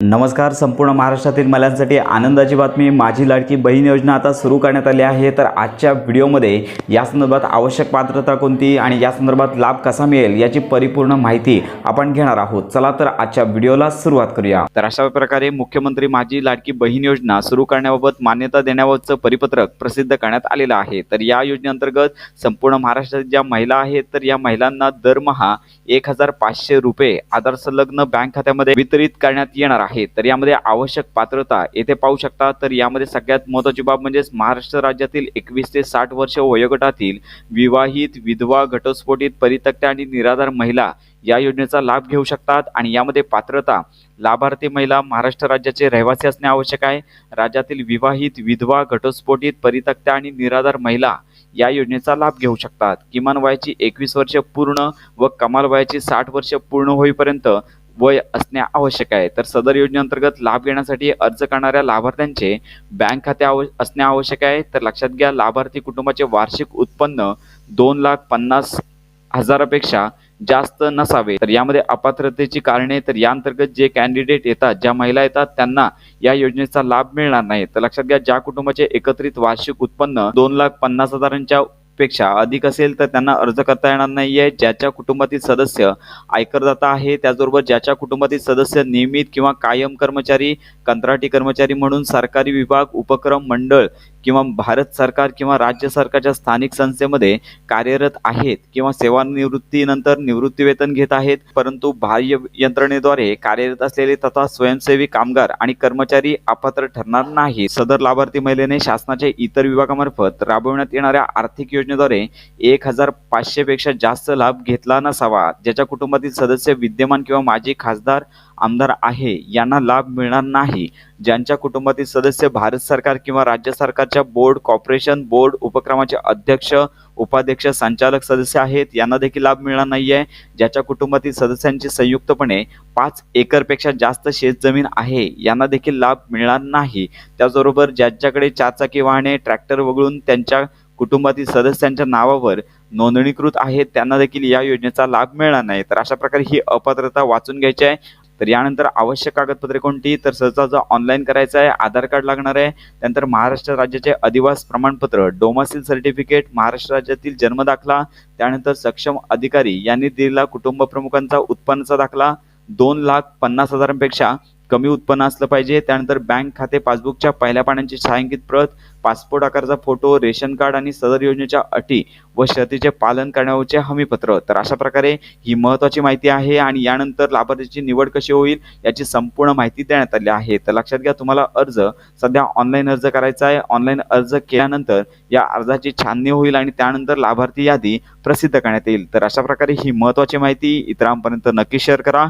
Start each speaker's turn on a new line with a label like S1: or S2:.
S1: नमस्कार. संपूर्ण महाराष्ट्रातील महिलांसाठी आनंदाची बातमी. माझी लाडकी बहीण योजना आता सुरू करण्यात आली आहे. तर आजच्या व्हिडिओमध्ये या संदर्भात आवश्यक पात्रता कोणती आणि या संदर्भात लाभ कसा मिळेल याची परिपूर्ण माहिती आपण घेणार आहोत. चला तर आजच्या व्हिडिओला सुरुवात करूया. तर अशा प्रकारे मुख्यमंत्री माझी लाडकी बहीण योजना सुरू करण्याबाबत मान्यता देण्याबाबतचं परिपत्रक प्रसिद्ध करण्यात आलेलं आहे. तर या योजनेअंतर्गत संपूर्ण महाराष्ट्रातील ज्या महिला आहेत तर या महिलांना दरमहा 1500 रुपये आधार संलग्न बँक खात्यामध्ये वितरित करण्यात येणार आहे. तर यामध्ये आवश्यक पात्रता येथे पाहू शकता. तर यामध्ये सगळ्यात महत्त्वाची बाब म्हणजे महाराष्ट्र राज्यातील 21 ते 60 वर्ष वयोगटातील विवाहित, विधवा, घटस्फोटित, परित्यक्त्या आणि निराधार महिला या योजनेचा लाभ घेऊ शकतात. आणि यामध्ये पात्रता लाभार्थी महिला महाराष्ट्र राज्याचे रहिवासी असणे आवश्यक आहे. राज्यातील विवाहित, विधवा, घटस्फोटित, परित्यक्त्या आणि निराधार महिला या योजनेचा लाभ घेऊ शकतात. किमान वयाची 21 वर्ष पूर्ण व कमाल वयाची 60 वर्ष पूर्ण होईपर्यंत वय असणे आवश्यक आहे. तर सदर योजनेअंतर्गत लाभ घेण्यासाठी अर्ज करणाऱ्या लाभार्थ्यांचे बँक खाते असणे आवश्यक आहे. तर लक्षात घ्या, लाभार्थी कुटुंबाचे वार्षिक उत्पन्न 2,50,000 पेक्षा जास्त नसावे. तर यामध्ये अपात्रतेची कारणे, तर या अंतर्गत जे कॅन्डिडेट येतात, ज्या महिला येतात त्यांना या योजनेचा लाभ मिळणार नाही. तर लक्षात घ्या, ज्या कुटुंबाचे एकत्रित वार्षिक उत्पन्न 2,50,000 पेक्षा अधिक असेल तर त्यांना अर्ज करता येणार नाहीये. ज्याच्या कुटुंबातील सदस्य आयकरदाता आहे, त्याचबरोबर ज्याच्या कुटुंबातील सदस्य नियमित किंवा कायम कर्मचारी, कंत्राटी कर्मचारी म्हणून सरकारी विभाग, उपक्रम, मंडळ किंवा भारत सरकार किंवा राज्य सरकारच्या स्थानिक संस्थेमध्ये कार्यरत आहेत किंवा सेवानिवृत्तीनंतर निवृत्ती वेतन घेत आहेत, परंतु बाह्य यंत्रणेद्वारे कार्यरत असलेले तथा स्वयंसेवी कामगार आणि कर्मचारी अपात्र ठरणार नाही. सदर लाभार्थी महिलेने शासनाच्या इतर विभागामार्फत राबविण्यात येणाऱ्या आर्थिक योजनेद्वारे 1500 पेक्षा जास्त लाभ घेतला नसावा. ज्याच्या कुटुंबातील सदस्य विद्यमान किंवा माजी खासदार, आमदार आहे यांना लाभ मिळणार नाही. ज्यांच्या कुटुंबातील सदस्य भारत सरकार किंवा राज्य सरकारच्या बोर्ड, कॉर्पोरेशन, बोर्ड, उपक्रमाचे अध्यक्ष, उपाध्यक्ष, संचालक सदस्य आहेत यांना देखील लाभ मिळणार नाहीये. ज्याच्या कुटुंबातील सदस्यांची संयुक्तपणे 5 एकरपेक्षा जास्त शेतजमीन आहे यांना देखील लाभ मिळणार नाही. त्याचबरोबर ज्यांच्याकडे 4 चाकी वाहने, ट्रॅक्टर वगळून त्यांच्या कुटुंबातील सदस्यांच्या नावावर नोंदणीकृत आहेत त्यांना देखील या योजनेचा लाभ मिळणार नाही. तर अशा प्रकारे ही अपात्रता वाचून घ्यायची आहे. तर यानंतर आवश्यक कागदपत्रे कोणती, तर सहज ऑनलाईन करायचं आहे. आधार कार्ड लागणार आहे. त्यानंतर महाराष्ट्र राज्याचे अधिवास प्रमाणपत्र, डोमासिल सर्टिफिकेट, महाराष्ट्र राज्यातील जन्मदाखला, त्यानंतर सक्षम अधिकारी यांनी दिलेला कुटुंब प्रमुखांचा उत्पन्नाचा दाखला, 2,50,000 पेक्षा कमी उत्पन्न असलं पाहिजे. त्यानंतर बँक खाते पासबुकच्या पहिल्या पानांची छायांकित प्रत, पासपोर्ट आकाराचा फोटो, रेशन कार्ड आणि सदर योजनेच्या अटी व शर्तीचे पालन करण्याचे हमीपत्र. तर अशा प्रकारे ही महत्त्वाची माहिती आहे. आणि यानंतर लाभार्थीची निवड कशी होईल याची संपूर्ण माहिती देण्यात आली आहे. तर लक्षात घ्या, तुम्हाला अर्ज सध्या ऑनलाईन अर्ज करायचा आहे. ऑनलाईन अर्ज केल्यानंतर या अर्जाची छाननी होईल आणि त्यानंतर लाभार्थी यादी प्रसिद्ध करण्यात येईल. तर अशा प्रकारे ही महत्त्वाची माहिती इतरांपर्यंत नक्की शेअर करा.